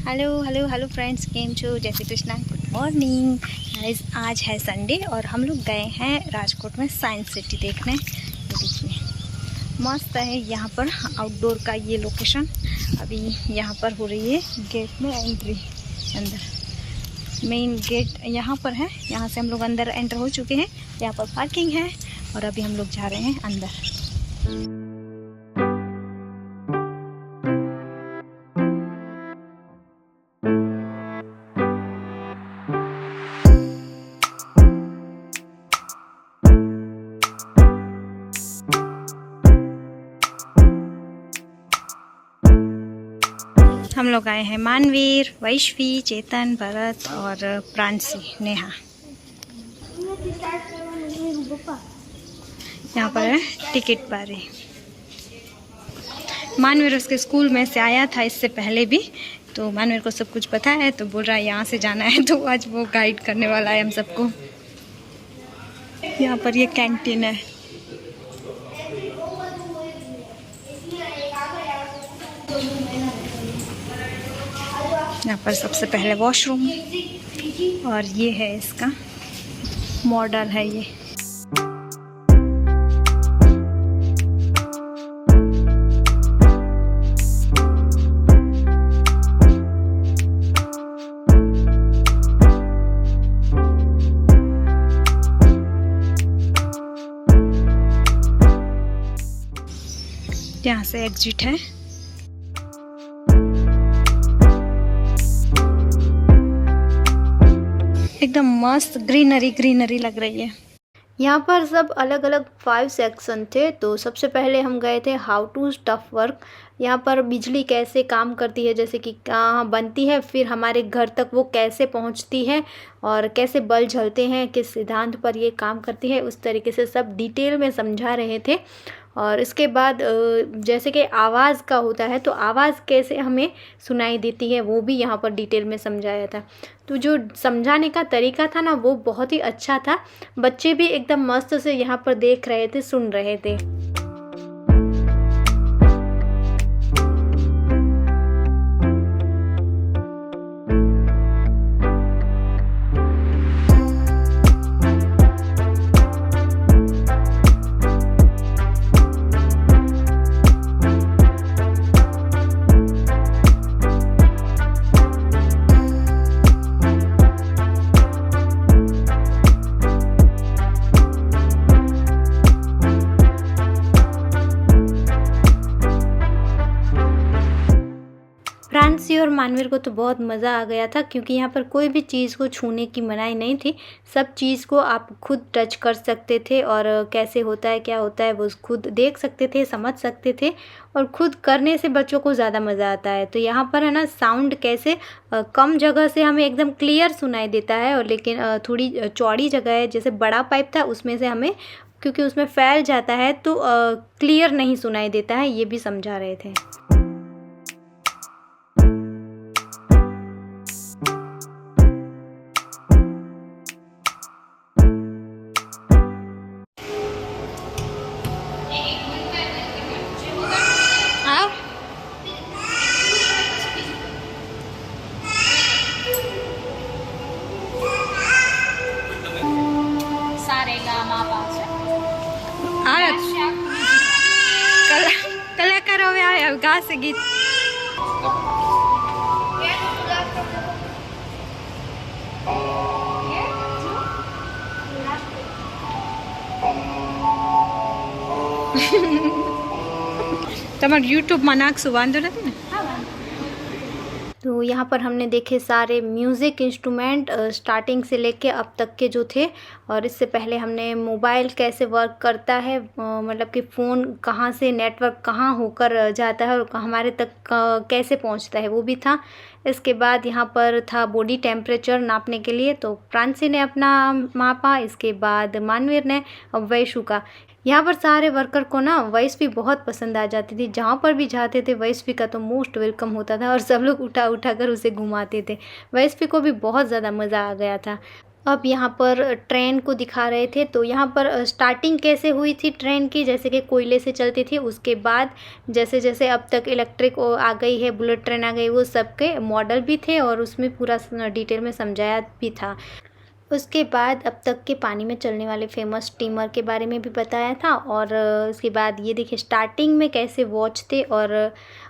Hello hello hello friends, केम छो? जय Shri Krishna, good morning guys. आज है संडे और हम लोग गए हैं राजकोट में साइंस सिटी देखने। ये देखिए मस्त है यहाँ पर आउटडोर का ये लोकेशन। अभी यहाँ पर हो रही है गेट में एंट्री। अंदर मेन गेट यहाँ पर है, यहाँ से हम लोग अंदर एंटर हो चुके हैं। यहाँ पर पार्किंग है और अभी हम लोग जा रहे हैं अंदर। हम लोग आए हैं मानवीर, वैश्वी, चेतन, भरत और प्रांसी, नेहा। यहाँ पर है टिकट बारी। मानवीर उसके स्कूल में से आया था इससे पहले भी, तो मानवीर को सब कुछ पता है, तो बोल रहा है यहाँ से जाना है, तो आज वो गाइड करने वाला है हम सबको। यहाँ पर ये कैंटीन है। यहाँ पर सबसे पहले वॉशरूम और ये है इसका मॉडल है ये। यहाँ से एग्जिट है। एकदम मस्त ग्रीनरी ग्रीनरी लग रही है। यहाँ पर सब अलग अलग 5 सेक्शन थे। तो सबसे पहले हम गए थे हाउ टू स्टफ वर्क। यहाँ पर बिजली कैसे काम करती है, जैसे कि कहाँ बनती है, फिर हमारे घर तक वो कैसे पहुँचती है और कैसे बल्ब जलते हैं, किस सिद्धांत पर ये काम करती है, उस तरीके से सब डिटेल में समझा रहे थे। और इसके बाद जैसे कि आवाज़ का होता है, तो आवाज़ कैसे हमें सुनाई देती है वो भी यहाँ पर डिटेल में समझाया था। तो जो समझाने का तरीका था ना, वो बहुत ही अच्छा था। बच्चे भी एकदम मस्त से यहाँ पर देख रहे थे, सुन रहे थे। प्रांसी और मानवीर को तो बहुत मज़ा आ गया था, क्योंकि यहाँ पर कोई भी चीज़ को छूने की मनाही नहीं थी। सब चीज़ को आप खुद टच कर सकते थे और कैसे होता है, क्या होता है, वो खुद देख सकते थे, समझ सकते थे। और खुद करने से बच्चों को ज़्यादा मज़ा आता है। तो यहाँ पर है ना, साउंड कैसे कम जगह से हमें एकदम क्लियर सुनाई देता है, और लेकिन थोड़ी चौड़ी जगह है, जैसे बड़ा पाइप था उसमें से हमें, क्योंकि उसमें फैल जाता है तो क्लियर नहीं सुनाई देता है, ये भी समझा रहे थे। कलाकार હવે આવ્યા ગાશે ગીત। તમારે યુટ્યુબમાં નાખશું, વાંધો નથી ને? तो यहाँ पर हमने देखे सारे म्यूज़िक इंस्ट्रूमेंट स्टार्टिंग से लेके अब तक के जो थे। और इससे पहले हमने मोबाइल कैसे वर्क करता है, मतलब कि फ़ोन कहाँ से, नेटवर्क कहाँ होकर जाता है और हमारे तक कैसे पहुँचता है, वो भी था। इसके बाद यहाँ पर था बॉडी टेम्परेचर नापने के लिए, तो प्रांसी ने अपना मापा। इसके बाद मानवीर ने, वैशु का। यहाँ पर सारे वर्कर को ना वैश्वी बहुत पसंद आ जाती थी। जहाँ पर भी जाते थे वैश्वी का तो मोस्ट वेलकम होता था और सब लोग उठा उठा कर उसे घुमाते थे। वैश्वी को भी बहुत ज़्यादा मज़ा आ गया था। अब यहाँ पर ट्रेन को दिखा रहे थे, तो यहाँ पर स्टार्टिंग कैसे हुई थी ट्रेन की, जैसे कि कोयले से चलती थी, उसके बाद जैसे-जैसे अब तक इलेक्ट्रिक आ गई है, बुलेट ट्रेन आ गई, वो सब के मॉडल भी थे और उसमें पूरा डिटेल में समझाया भी था। उसके बाद अब तक के पानी में चलने वाले फेमस स्टीमर के बारे में भी बताया था और उसके बाद ये देखिए स्टार्टिंग में कैसे वॉच थे और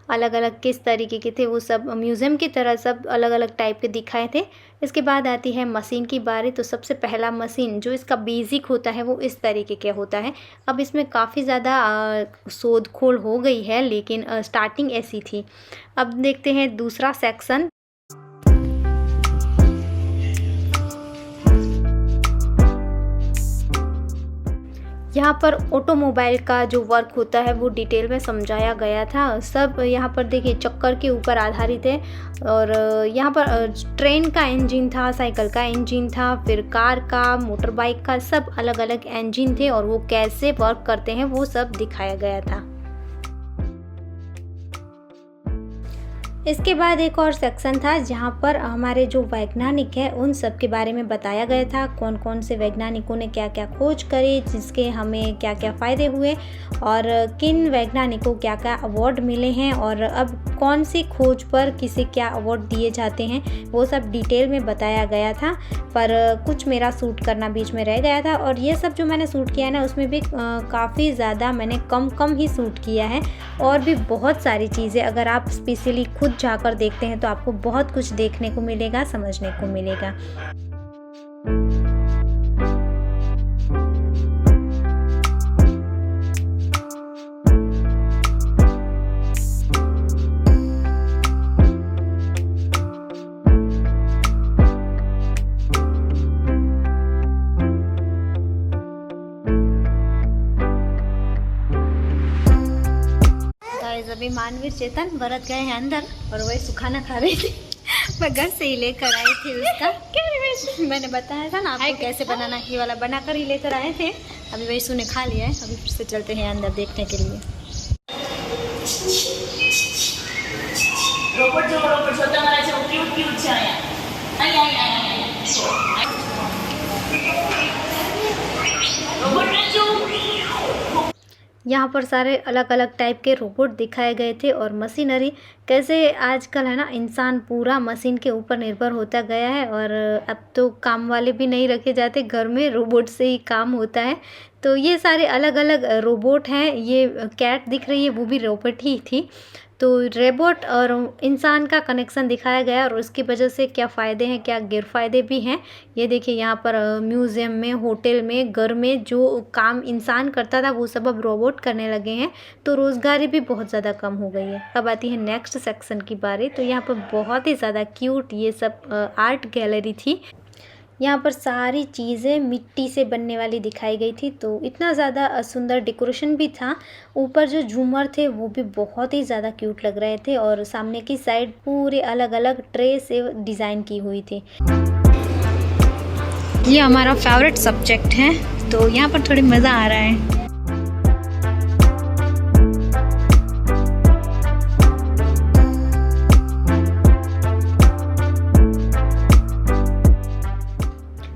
अलग अलग किस तरीके के थे, वो सब म्यूज़ियम की तरह सब अलग अलग टाइप के दिखाए थे। इसके बाद आती है मशीन की बारी। तो सबसे पहला मशीन जो इसका बेसिक होता है वो इस तरीके का होता है। अब इसमें काफ़ी ज़्यादा शोध खोल हो गई है, लेकिन स्टार्टिंग ऐसी थी। अब देखते हैं दूसरा सेक्शन। यहाँ पर ऑटोमोबाइल का जो वर्क होता है वो डिटेल में समझाया गया था। सब यहाँ पर देखिए चक्कर के ऊपर आधारित है और यहाँ पर ट्रेन का इंजन था, साइकिल का इंजन था, फिर कार का, मोटर बाइक का, सब अलग अलग इंजन थे और वो कैसे वर्क करते हैं वो सब दिखाया गया था। इसके बाद एक और सेक्शन था जहाँ पर हमारे जो वैज्ञानिक हैं उन सब के बारे में बताया गया था, कौन कौन से वैज्ञानिकों ने क्या क्या खोज करी, जिसके हमें क्या क्या फ़ायदे हुए और किन वैज्ञानिकों क्या क्या अवार्ड मिले हैं और अब कौन सी खोज पर किसे क्या अवार्ड दिए जाते हैं, वो सब डिटेल में बताया गया था। पर कुछ मेरा शूट करना बीच में रह गया था और ये सब जो मैंने शूट किया है ना, उसमें भी काफ़ी ज़्यादा मैंने कम ही शूट किया है और भी बहुत सारी चीज़ें अगर आप स्पेशली खुद जाकर देखते हैं तो आपको बहुत कुछ देखने को मिलेगा, समझने को मिलेगा। अभी मानवीर, चेतन, भरत गए हैं अंदर और वही सुखाना खा रही थी। मैं घर से ही लेकर आई थी उसका। मैंने बताया था ना आपको कैसे बनाना, ये वाला बनाकर ही लेकर आए थे। अभी वही सुने खा लिया है। अभी फिर से चलते हैं अंदर देखने के लिए। रोबोट जो रोबोट छोटा वाला जो क्यूट क्यूट सा है। आई आई आई रोबोट जो यहाँ पर सारे अलग अलग टाइप के रोबोट दिखाए गए थे और मशीनरी कैसे आजकल है ना, इंसान पूरा मशीन के ऊपर निर्भर होता गया है और अब तो काम वाले भी नहीं रखे जाते, घर में रोबोट से ही काम होता है। तो ये सारे अलग अलग रोबोट हैं। ये कैट दिख रही है वो भी रोबोट ही थी। तो रोबोट और इंसान का कनेक्शन दिखाया गया और उसकी वजह से क्या फ़ायदे हैं, क्या गैरफ़ायदे भी हैं। ये देखिए यहाँ पर म्यूज़ियम में, होटल में, घर में जो काम इंसान करता था वो सब अब रोबोट करने लगे हैं, तो रोज़गारी भी बहुत ज़्यादा कम हो गई है। अब आती है नेक्स्ट सेक्शन की बारी। तो यहाँ पर बहुत ही ज़्यादा क्यूट ये सब आर्ट गैलरी थी। यहाँ पर सारी चीज़ें मिट्टी से बनने वाली दिखाई गई थी, तो इतना ज़्यादा सुंदर डेकोरेशन भी था। ऊपर जो झूमर थे वो भी बहुत ही ज़्यादा क्यूट लग रहे थे और सामने की साइड पूरे अलग अलग ट्रे से डिज़ाइन की हुई थी। ये हमारा फेवरेट सब्जेक्ट है, तो यहाँ पर थोड़ी मज़ा आ रहा है।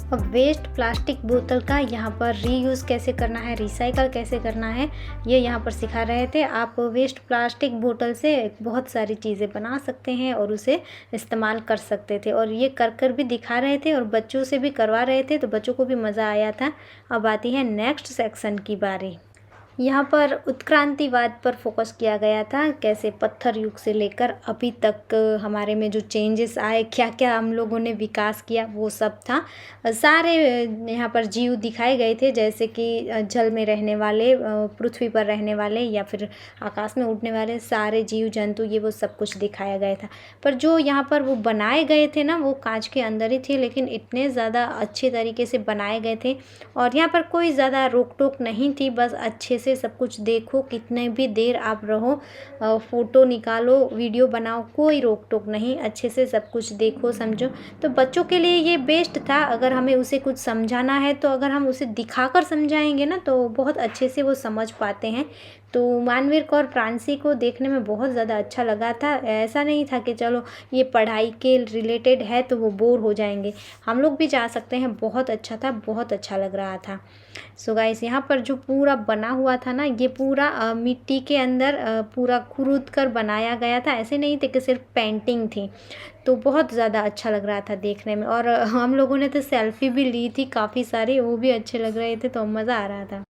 अब वेस्ट प्लास्टिक बोतल का यहाँ पर रीयूज़ कैसे करना है, रिसाइकल कैसे करना है, ये यहाँ पर सिखा रहे थे। आप वेस्ट प्लास्टिक बोतल से बहुत सारी चीज़ें बना सकते हैं और उसे इस्तेमाल कर सकते थे और ये कर भी दिखा रहे थे और बच्चों से भी करवा रहे थे, तो बच्चों को भी मज़ा आया था। अब आती है नेक्स्ट सेक्शन की बारी। यहाँ पर उत्क्रांतिवाद पर फोकस किया गया था, कैसे पत्थर युग से लेकर अभी तक हमारे में जो चेंजेस आए, क्या क्या हम लोगों ने विकास किया, वो सब था। सारे यहाँ पर जीव दिखाए गए थे, जैसे कि जल में रहने वाले, पृथ्वी पर रहने वाले या फिर आकाश में उड़ने वाले सारे जीव जंतु, ये वो सब कुछ दिखाया गया था। पर जो यहाँ पर वो बनाए गए थे ना, वो कांच के अंदर ही थे, लेकिन इतने ज़्यादा अच्छे तरीके से बनाए गए थे और यहाँ पर कोई ज़्यादा रोक टोक नहीं थी। बस अच्छे से सब कुछ देखो, कितने भी देर आप रहो, फ़ोटो निकालो, वीडियो बनाओ, कोई रोक टोक नहीं। अच्छे से सब कुछ देखो, समझो। तो बच्चों के लिए ये बेस्ट था। अगर हमें उसे कुछ समझाना है तो अगर हम उसे दिखाकर समझाएंगे ना तो बहुत अच्छे से वो समझ पाते हैं। तो मानवीर को और प्रांशी को देखने में बहुत ज़्यादा अच्छा लगा था। ऐसा नहीं था कि चलो ये पढ़ाई के रिलेटेड है तो वो बोर हो जाएंगे, हम लोग भी जा सकते हैं। बहुत अच्छा था, बहुत अच्छा लग रहा था। सो गाइस, यहाँ पर जो पूरा बना हुआ था ना, ये पूरा मिट्टी के अंदर पूरा खुरूद कर बनाया गया था। ऐसे नहीं थे कि सिर्फ पेंटिंग थी। तो बहुत ज़्यादा अच्छा लग रहा था देखने में। और हम लोगों ने तो सेल्फी भी ली थी काफ़ी सारी, वो भी अच्छे लग रहे थे, तो मज़ा आ रहा था।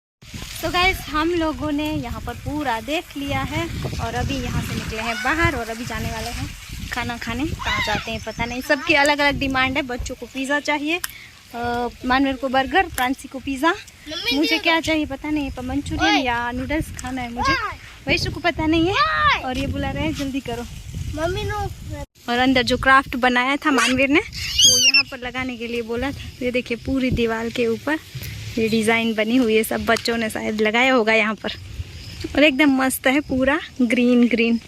तो गाइस, हम लोगों ने यहाँ पर पूरा देख लिया है और अभी यहाँ से निकले हैं बाहर और अभी जाने वाले हैं खाना खाने। कहाँ जाते हैं पता नहीं, सबकी अलग अलग डिमांड है। बच्चों को पिज़्ज़ा चाहिए, मानवीर को बर्गर, प्रांशी को पिज़्ज़ा, मुझे क्या चाहिए पता नहीं, पर मंचूरियन या नूडल्स खाना है मुझे, वैसे को पता नहीं है। और ये बुला रहे हैं जल्दी करो मम्मी नो। और अंदर जो क्राफ्ट बनाया था मानवीर ने, वो यहाँ पर लगाने के लिए बोला था। ये देखिए पूरी दीवार के ऊपर ये डिज़ाइन बनी हुई है, सब बच्चों ने शायद लगाया होगा यहाँ पर। और एकदम मस्त है, पूरा ग्रीन ग्रीन।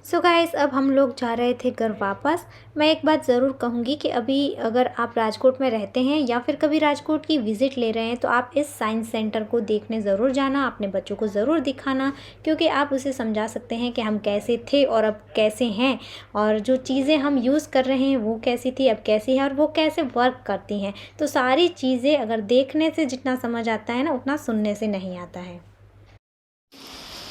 सो गाइस, अब हम लोग जा रहे थे घर वापस। मैं एक बात ज़रूर कहूँगी कि अभी अगर आप राजकोट में रहते हैं या फिर कभी राजकोट की विज़िट ले रहे हैं तो आप इस साइंस सेंटर को देखने ज़रूर जाना, अपने बच्चों को ज़रूर दिखाना, क्योंकि आप उसे समझा सकते हैं कि हम कैसे थे और अब कैसे हैं, और जो चीज़ें हम यूज़ कर रहे हैं वो कैसी थी, अब कैसी है, और वो कैसे वर्क करती हैं। तो सारी चीज़ें अगर देखने से जितना समझ आता है ना, उतना सुनने से नहीं आता है।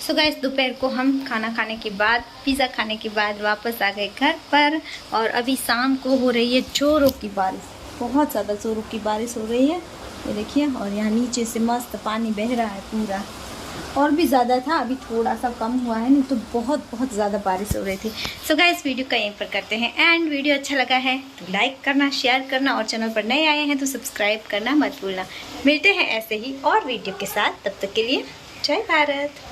सो गाइस, दोपहर को हम खाना खाने के बाद, पिज़्ज़ा खाने के बाद वापस आ गए घर पर। और अभी शाम को हो रही है जोरों की बारिश, बहुत ज़्यादा जोरों की बारिश हो रही है, ये देखिए। और यहाँ नीचे से मस्त पानी बह रहा है पूरा, और भी ज़्यादा था, अभी थोड़ा सा कम हुआ है, नहीं तो बहुत ज़्यादा बारिश हो रही थी। सो गाइस, वीडियो का यहीं पर करते हैं एंड। वीडियो अच्छा लगा है तो लाइक करना, शेयर करना, और चैनल पर नए आए हैं तो सब्सक्राइब करना मत भूलना। मिलते हैं ऐसे ही और वीडियो के साथ, तब तक के लिए जय भारत।